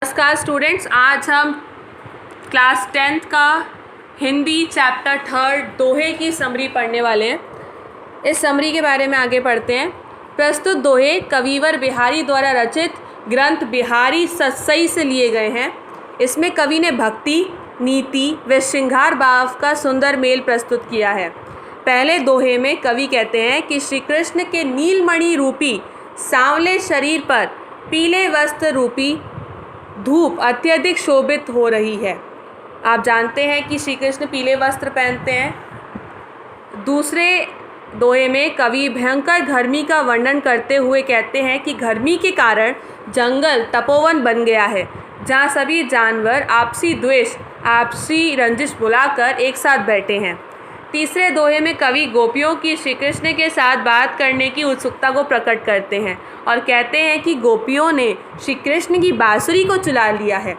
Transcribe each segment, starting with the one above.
नमस्कार स्टूडेंट्स, आज हम क्लास 10th का हिंदी चैप्टर 3 दोहे की समरी पढ़ने वाले हैं। इस समरी के बारे में आगे पढ़ते हैं। प्रस्तुत दोहे कविवर बिहारी द्वारा रचित ग्रंथ बिहारी सतसई से लिए गए हैं। इसमें कवि ने भक्ति, नीति व श्रृंगार भाव का सुंदर मेल प्रस्तुत किया है। पहले दोहे में कवि कहते हैं कि श्री कृष्ण के नीलमणि रूपी सांवले शरीर पर पीले वस्त्र रूपी धूप अत्यधिक शोभित हो रही है। आप जानते हैं कि श्री कृष्ण पीले वस्त्र पहनते हैं। दूसरे दोहे में कवि भयंकर गर्मी का वर्णन करते हुए कहते हैं कि गर्मी के कारण जंगल तपोवन बन गया है, जहाँ सभी जानवर आपसी द्वेष, आपसी रंजिश बुलाकर एक साथ बैठे हैं। तीसरे दोहे में कवि गोपियों की श्री कृष्ण के साथ बात करने की उत्सुकता को प्रकट करते हैं और कहते हैं कि गोपियों ने श्री कृष्ण की बांसुरी को चुरा लिया है।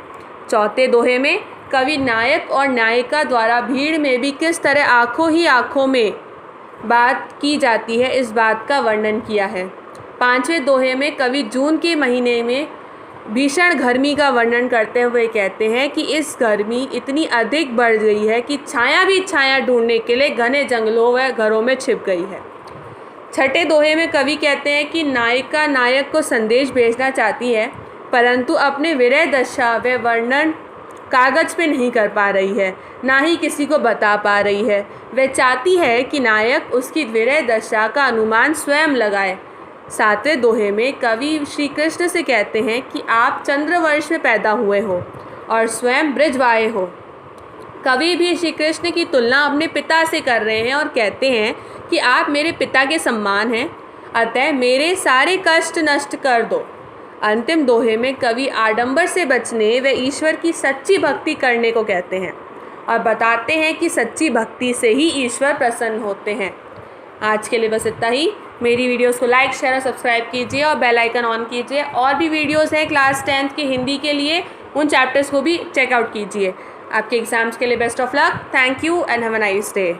चौथे दोहे में कवि नायक और नायिका द्वारा भीड़ में भी किस तरह आंखों ही आंखों में बात की जाती है, इस बात का वर्णन किया है। पांचवें दोहे में कवि जून के महीने में भीषण गर्मी का वर्णन करते हुए कहते हैं कि इस गर्मी इतनी अधिक बढ़ गई है कि छाया भी छाया ढूंढने के लिए घने जंगलों व घरों में छिप गई है। छठे दोहे में कवि कहते हैं कि नायिका नायक को संदेश भेजना चाहती है, परंतु अपने विरह दशा व वर्णन कागज़ पे नहीं कर पा रही है, ना ही किसी को बता पा रही है। वह चाहती है कि नायक उसकी विरह दशा का अनुमान स्वयं लगाए। सातवें दोहे में कवि श्री कृष्ण से कहते हैं कि आप चंद्रवर्ष में पैदा हुए हो और स्वयं ब्रजवाए हो। कवि भी श्री कृष्ण की तुलना अपने पिता से कर रहे हैं और कहते हैं कि आप मेरे पिता के समान हैं, अतः मेरे सारे कष्ट नष्ट कर दो। अंतिम दोहे में कवि आडंबर से बचने व ईश्वर की सच्ची भक्ति करने को कहते हैं और बताते हैं कि सच्ची भक्ति से ही ईश्वर प्रसन्न होते हैं। आज के लिए बस इतना ही। मेरी वीडियोस को लाइक, शेयर और सब्सक्राइब कीजिए और बेल आइकन ऑन कीजिए। और भी वीडियोस हैं क्लास 10th की हिंदी के लिए, उन चैप्टर्स को भी चेकआउट कीजिए। आपके एग्ज़ाम्स के लिए best of luck. Thank you and have a nice day.